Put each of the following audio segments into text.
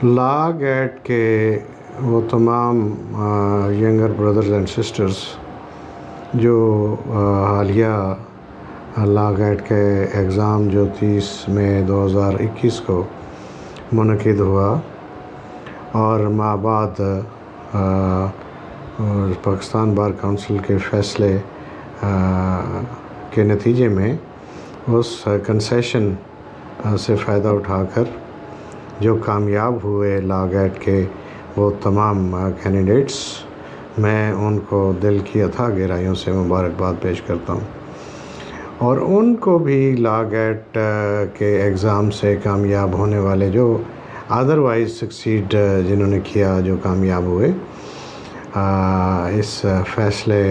لا get کے وہ تمام ینگر بردرز اینڈ سسٹرز جو حالیہ لا گیٹ کے ایگزام جو 30 مئی 2021 کو منعقد ہوا اور بعد پاکستان بار کونسل کے فیصلے کے نتیجے میں اس کنسیشن سے فائدہ اٹھا کر جو کامیاب ہوئے لا گیٹ کے وہ تمام کینڈیڈیٹس، میں ان کو دل کی اتھاہ گہرائیوں سے مبارکباد پیش کرتا ہوں، اور ان کو بھی لا گیٹ کے ایگزام سے کامیاب ہونے والے جو ادروائز سکسیڈ جنہوں نے کیا، جو کامیاب ہوئے اس فیصلے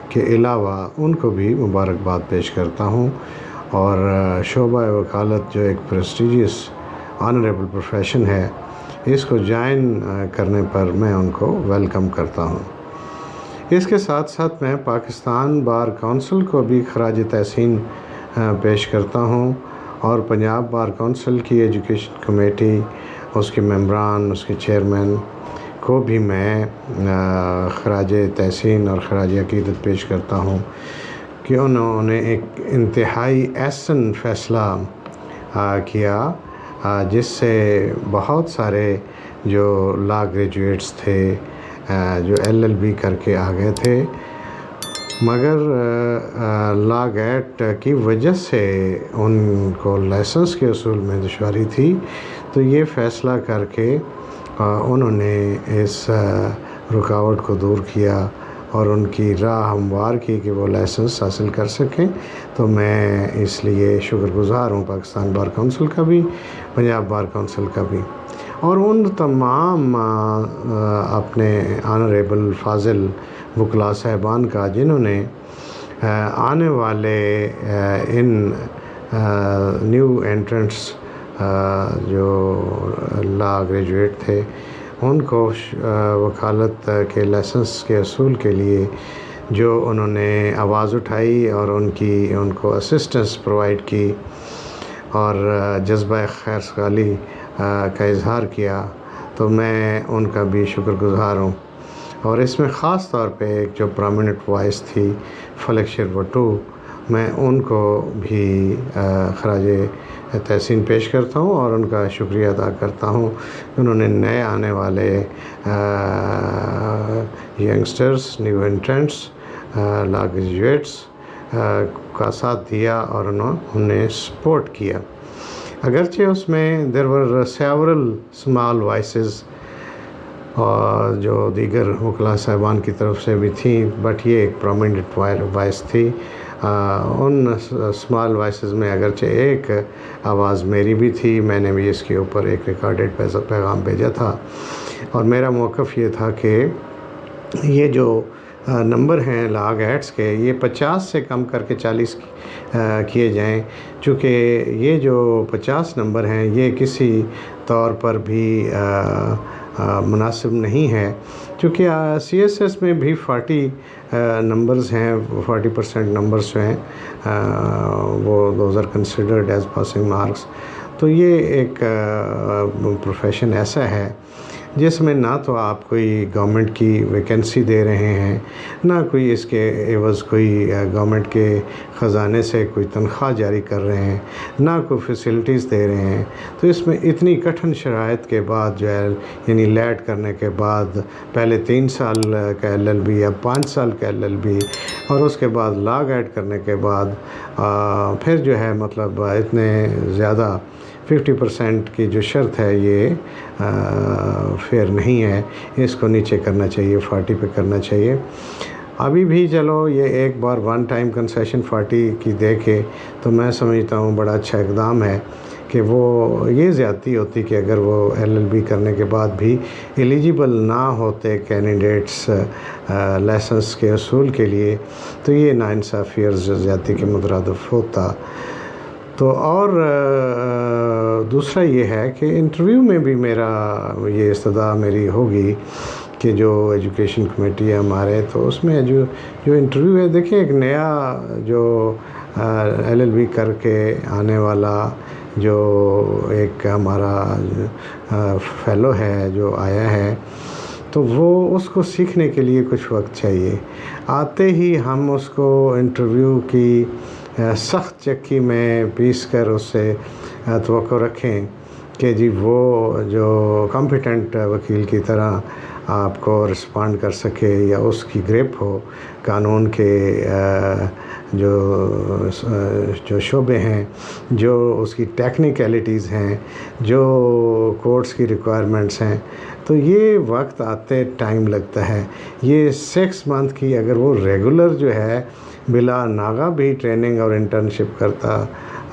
کے علاوہ ان کو بھی مبارکباد پیش کرتا ہوں، اور شعبہ وکالت جو ایک پریسٹیجیس آنریبل پروفیشن ہے، اس کو جوائن کرنے پر میں ان کو ویلکم کرتا ہوں۔ اس کے ساتھ ساتھ میں پاکستان بار کونسل کو بھی خراج تحسین پیش کرتا ہوں، اور پنجاب بار کونسل کی ایجوکیشن کمیٹی، اس کے ممبران، اس کے چیئرمین کو بھی میں خراج تحسین اور خراج عقیدت پیش کرتا ہوں کہ انہوں نے ایک انتہائی احسن فیصلہ کیا، جس سے بہت سارے جو لا گریجویٹس تھے، جو LLB کر کے آ گئے تھے، مگر لا گیٹ کی وجہ سے ان کو لائسنس کے اصول میں دشواری تھی، تو یہ فیصلہ کر کے انہوں نے اس رکاوٹ کو دور کیا اور ان کی راہ ہموار کی کہ وہ لائسنس حاصل کر سکیں۔ تو میں اس لیے شکر گزار ہوں پاکستان بار کونسل کا بھی، پنجاب بار کونسل کا بھی، اور ان تمام اپنے آنریبل فاضل وکلاء صاحبان کا جنہوں نے آنے والے ان نیو انٹرنٹس جو لا گریجویٹ تھے، ان کو وکالت کے لائسنس کے اصول کے لیے جو انہوں نے آواز اٹھائی اور ان کو اسسٹنس پرووائڈ کی اور جذبہ خیر سگالی کا اظہار کیا، تو میں ان کا بھی شکر گزار ہوں۔ اور اس میں خاص طور پہ ایک جو پرومیننٹ وائس تھی فلک شربٹو، میں ان کو بھی خراج تحسین پیش کرتا ہوں اور ان کا شکریہ ادا کرتا ہوں، انہوں نے نئے آنے والے ینگسٹرز، نیو انٹرنٹس، لا گریجویٹس کا ساتھ دیا اور انہوں نے سپورٹ کیا، اگرچہ اس میں there were several small voices اور جو دیگر وکلاء صاحبان کی طرف سے بھی تھیں، بٹ یہ ایک پرومیننٹ وائس تھی۔ ان اسمال وائسز میں اگرچہ ایک آواز میری بھی تھی، میں نے بھی اس کے اوپر ایک ریکارڈڈ پیغام بھیجا تھا، اور میرا موقف یہ تھا کہ یہ جو نمبر ہیں لا گیٹس کے، یہ 50 سے کم کر کے 40 کیے جائیں، چونکہ یہ جو 50 نمبر ہیں یہ کسی طور پر بھی مناسب نہیں ہے، چونکہ CSS میں بھی 40 نمبرز ہیں، 40% نمبرز ہیں، وہ those are considered as passing marks. تو یہ ایک پروفیشن ایسا ہے جس میں نہ تو آپ کوئی گورنمنٹ کی ویکنسی دے رہے ہیں، نہ کوئی اس کے عوض کوئی گورنمنٹ کے خزانے سے کوئی تنخواہ جاری کر رہے ہیں، نہ کوئی فیسلٹیز دے رہے ہیں، تو اس میں اتنی کٹھن شرائط کے بعد جو ہے، یعنی لیٹ کرنے کے بعد پہلے 3 سال کا LLB یا 5 سال کا LLB، اور اس کے بعد لا گیٹ کرنے کے بعد پھر جو ہے مطلب اتنے زیادہ 50% کی جو شرط ہے یہ فیئر نہیں ہے، اس کو نیچے کرنا چاہیے، 40 پہ کرنا چاہیے۔ ابھی بھی چلو یہ ایک بار ون ٹائم کنسیشن 40 کی دے کے، تو میں سمجھتا ہوں بڑا اچھا اقدام ہے کہ وہ یہ زیادتی ہوتی کہ اگر وہ LLB کرنے کے بعد بھی ایلیجیبل نہ ہوتے کینڈیڈیٹس لائسنس کے اصول کے لیے، تو یہ ناانصافی اور زیادتی کے مترادف ہوتا۔ تو اور دوسرا یہ ہے کہ انٹرویو میں بھی میرا یہ استدعا میری ہوگی کہ جو ایجوکیشن کمیٹی ہے ہمارے، تو اس میں جو انٹرویو ہے، دیکھیں ایک نیا جو LLB کر کے آنے والا جو ایک ہمارا فیلو ہے جو آیا ہے، تو وہ اس کو سیکھنے کے لیے کچھ وقت چاہیے. آتے ہی ہم اس کو انٹرویو کی سخت چکی میں پیس کر اس سے توقع رکھیں کہ جی وہ جو کمپیٹنٹ وکیل کی طرح آپ کو رسپونڈ کر سکے، یا اس کی گریپ ہو قانون کے جو شعبے ہیں، جو اس کی ٹیکنیکلٹیز ہیں، جو کورٹس کی ریکوائرمنٹس ہیں. تو یہ وقت آتے ٹائم لگتا ہے. یہ 6 منتھ کی اگر وہ ریگولر جو ہے بلا ناغہ بھی ٹریننگ اور انٹرنشپ کرتا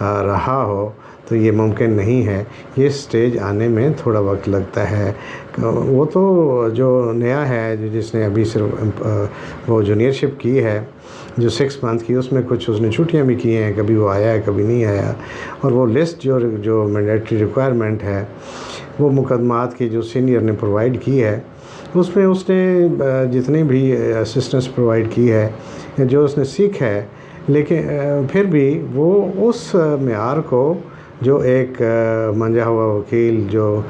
رہا ہو تو یہ ممکن نہیں ہے. یہ سٹیج آنے میں تھوڑا وقت لگتا ہے. وہ تو جو نیا ہے، جس نے ابھی صرف وہ جونیئر شپ کی ہے، جو 6 منتھ کی، اس میں کچھ اس نے چھٹیاں بھی کی ہیں، کبھی وہ آیا ہے کبھی نہیں آیا. اور وہ لسٹ جو مینڈیٹری ریکوائرمنٹ ہے وہ مقدمات کی جو سینئر نے پرووائڈ کی ہے، اس میں اس نے جتنی بھی اسسٹنس پرووائڈ کی ہے، جو اس نے سیکھا ہے، لیکن پھر بھی وہ اس معیار کو جو ایک منجا ہوا وکیل جو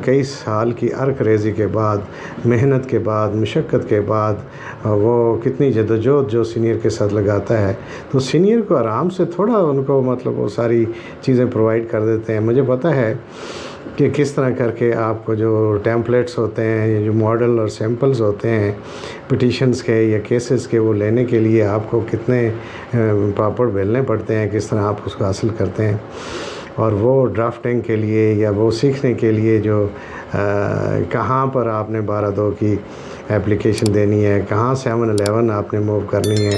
کئی سال کی عرق ریزی کے بعد، محنت کے بعد، مشقت کے بعد، وہ کتنی جدوجہد جو سینئر کے ساتھ لگاتا ہے، تو سینئر کو آرام سے تھوڑا ان کو مطلب وہ ساری چیزیں پرووائڈ کر دیتے ہیں. مجھے پتہ ہے کہ کس طرح کر کے آپ کو جو ٹیمپلیٹس ہوتے ہیں، یا جو ماڈل اور سیمپلز ہوتے ہیں پٹیشنز کے یا کیسز کے، وہ لینے کے لیے آپ کو کتنے پاپڑ بیلنے پڑتے ہیں، کس طرح آپ اس کو حاصل کرتے ہیں. اور وہ ڈرافٹنگ کے لیے یا وہ سیکھنے کے لیے جو کہاں پر آپ نے 12(2) کی اپلیکیشن دینی ہے، کہاں 711 آپ نے موو کرنی ہے،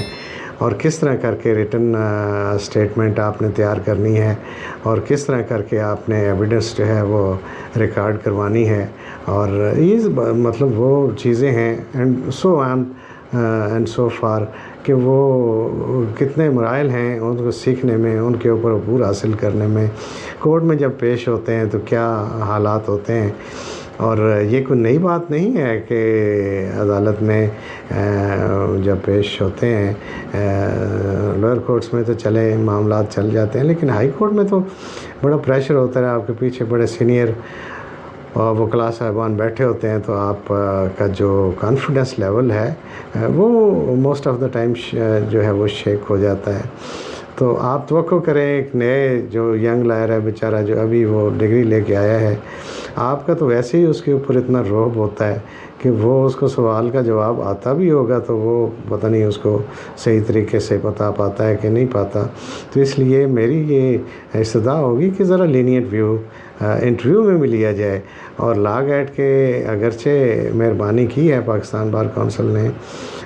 اور کس طرح کر کے ریٹن اسٹیٹمنٹ آپ نے تیار کرنی ہے، اور کس طرح کر کے آپ نے ایویڈنس جو ہے وہ ریکارڈ کروانی ہے. اور یہ مطلب وہ چیزیں ہیں and so on and so for, کہ وہ کتنے مراحل ہیں ان کو سیکھنے میں، ان کے اوپر عبور حاصل کرنے میں. کورٹ میں جب پیش ہوتے ہیں تو کیا حالات ہوتے ہیں. اور یہ کوئی نئی بات نہیں ہے کہ عدالت میں جب پیش ہوتے ہیں، لوئر کورٹس میں تو چلے معاملات چل جاتے ہیں، لیکن ہائی کورٹ میں تو بڑا پریشر ہوتا ہے. آپ کے پیچھے بڑے سینئر وکلاء صاحبان بیٹھے ہوتے ہیں، تو آپ کا جو کانفیڈنس لیول ہے وہ موسٹ آف دا ٹائم جو ہے وہ شیک ہو جاتا ہے. تو آپ توقع کریں ایک نئے جو ینگ لائر ہے بیچارہ، جو ابھی وہ ڈگری لے کے آیا ہے، آپ کا تو ویسے ہی اس کے اوپر اتنا رعب ہوتا ہے کہ وہ اس کو سوال کا جواب آتا بھی ہوگا تو وہ پتہ نہیں اس کو صحیح طریقے سے بتا پاتا ہے کہ نہیں پاتا. تو اس لیے میری یہ استدعا ہوگی کہ ذرا لینیٹ ویو انٹرویو میں بھی لیا جائے. اور لا گیٹ کے اگرچہ مہربانی کی ہے پاکستان بار کونسل نے،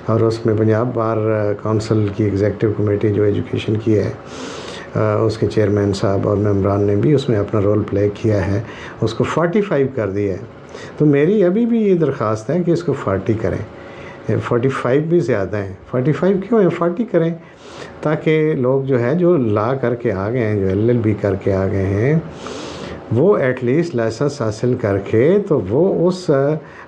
اور اس میں پنجاب بار کونسل کی ایگزیکٹو کمیٹی جو ایجوکیشن کی ہے، اس کے چیئرمین صاحب اور ممبران نے بھی اس میں اپنا رول پلے کیا ہے، اس کو 45 کر دیا ہے. تو میری ابھی بھی یہ درخواست ہے کہ اس کو 40 کریں. 45 بھی زیادہ ہیں. 45 کیوں ہیں؟ 40 کریں، تاکہ لوگ جو ہے جو لا کر کے آ گئے ہیں، جو LLB کر کے آ گئے ہیں، وہ ایٹ لیسٹ لائسنس حاصل کر کے تو وہ اس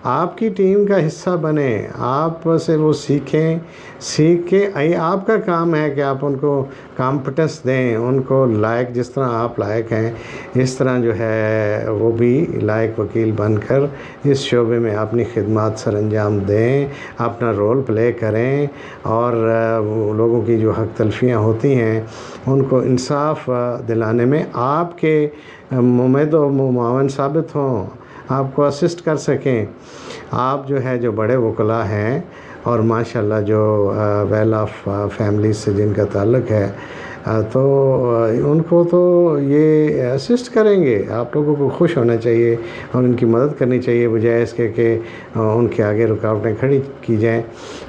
آپ کی ٹیم کا حصہ بنیں، آپ سے وہ سیکھ کے آپ کا کام ہے کہ آپ ان کو کامپٹنس دیں، ان کو لائق جس طرح آپ لائق ہیں اس طرح جو ہے وہ بھی لائق وکیل بن کر اس شعبے میں اپنی خدمات سر انجام دیں، اپنا رول پلے کریں، اور لوگوں کی جو حق تلفیاں ہوتی ہیں ان کو انصاف دلانے میں آپ کے ممید و معاون ثابت ہوں، آپ کو اسسٹ کر سکیں. آپ جو ہے جو بڑے وکلاء ہیں اور ماشاءاللہ جو ویل آف فیملی سے جن کا تعلق ہے، تو ان کو تو یہ اسسٹ کریں گے. آپ لوگوں کو خوش ہونا چاہیے اور ان کی مدد کرنی چاہیے، بجائے اس کے کہ ان کے آگے رکاوٹیں کھڑی کی جائیں.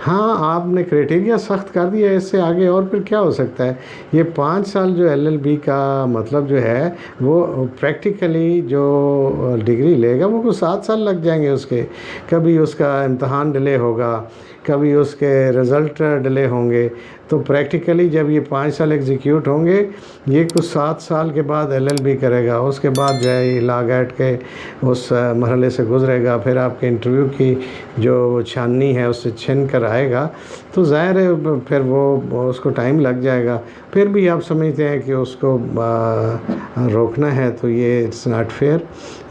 ہاں، آپ نے کرائٹیریا سخت کر دیا ہے، اس سے آگے اور پھر کیا ہو سکتا ہے. یہ 5 سال جو LLB کا مطلب جو ہے وہ پریکٹیکلی جو ڈگری لے گا وہ کو 7 سال لگ جائیں گے اس کے. کبھی اس کا امتحان ڈیلے ہوگا، کبھی اس کے رزلٹ ڈیلے ہوں گے. تو پریکٹیکلی جب یہ 5 سال ایگزیکیوٹ ہوں گے، یہ کچھ 7 سال کے بعد LLB کرے گا. اس کے بعد جو ہے لا گیٹ کے اس مرحلے سے گزرے گا، پھر آپ کے انٹرویو کی جو چھاننی ہے اس سے چھن کر آئے گا. تو ظاہر ہے پھر وہ اس کو ٹائم لگ جائے گا. پھر بھی آپ سمجھتے ہیں کہ اس کو روکنا ہے تو یہ اٹس ناٹ فیئر.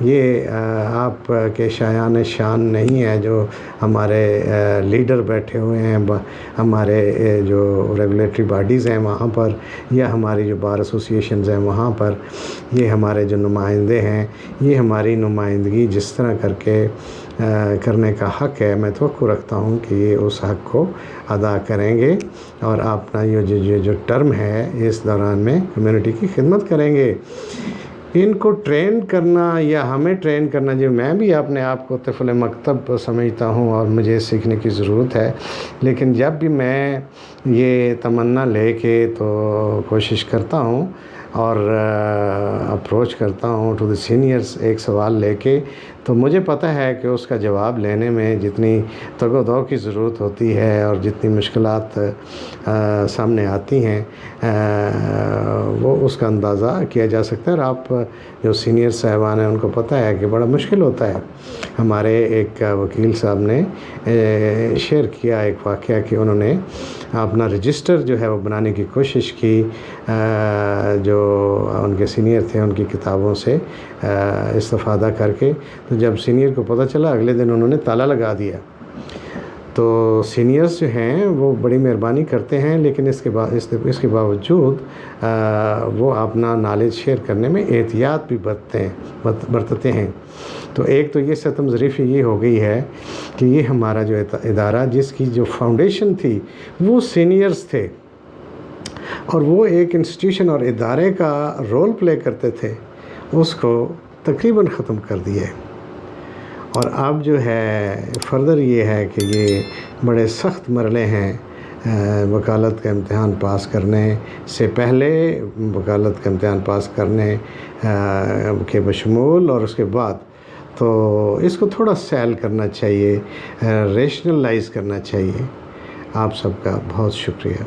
یہ آپ کے شایان شان نہیں ہے جو ہمارے لیڈر بیٹھے ہوئے ہیں ہمارے جو ریگولیٹری باڈیز ہیں وہاں پر، یا ہماری جو بار ایسوسیشنز ہیں وہاں پر. یہ ہمارے جو نمائندے ہیں، یہ ہماری نمائندگی جس طرح کر کے کرنے کا حق ہے، میں توقع رکھتا ہوں کہ یہ اس حق کو ادا کریں گے اور اپنا یہ جو ٹرم ہے اس دوران میں کمیونٹی کی خدمت کریں گے. ان کو ٹرین کرنا یا ہمیں ٹرین کرنا، جو میں بھی اپنے آپ کو طفل مکتب سمجھتا ہوں اور مجھے سیکھنے کی ضرورت ہے، لیکن جب بھی میں یہ تمنا لے کے تو کوشش کرتا ہوں اور اپروچ کرتا ہوں ٹو دی سینئرز ایک سوال لے کے، تو مجھے پتہ ہے کہ اس کا جواب لینے میں جتنی تگ و دو کی ضرورت ہوتی ہے اور جتنی مشکلات سامنے آتی ہیں وہ اس کا اندازہ کیا جا سکتا ہے. اور آپ جو سینئر صاحبان ہیں ان کو پتہ ہے کہ بڑا مشکل ہوتا ہے. ہمارے ایک وکیل صاحب نے شیئر کیا ایک واقعہ کہ انہوں نے اپنا رجسٹر جو ہے وہ بنانے کی کوشش کی، جو ان کے سینئر تھے ان کی کتابوں سے استفادہ کر کے. تو جب سینئر کو پتہ چلا اگلے دن انہوں نے تالا لگا دیا. تو سینئرز جو ہیں وہ بڑی مہربانی کرتے ہیں، لیکن اس کے باوجود وہ اپنا نالج شیئر کرنے میں احتیاط بھی برتتے ہیں. تو ایک تو یہ ستم ظریفی یہ ہو گئی ہے کہ یہ ہمارا جو ادارہ جس کی جو فاؤنڈیشن تھی وہ سینئرز تھے اور وہ ایک انسٹیٹیوشن اور ادارے کا رول پلے کرتے تھے، اس کو تقریباً ختم کر دیا ہے. اور اب جو ہے فردر یہ ہے کہ یہ بڑے سخت مرحلے ہیں وکالت کا امتحان پاس کرنے سے پہلے، وکالت کا امتحان پاس کرنے کے بشمول اور اس کے بعد. تو اس کو تھوڑا سیل کرنا چاہیے، ریشنلائز کرنا چاہیے. آپ سب کا بہت شکریہ.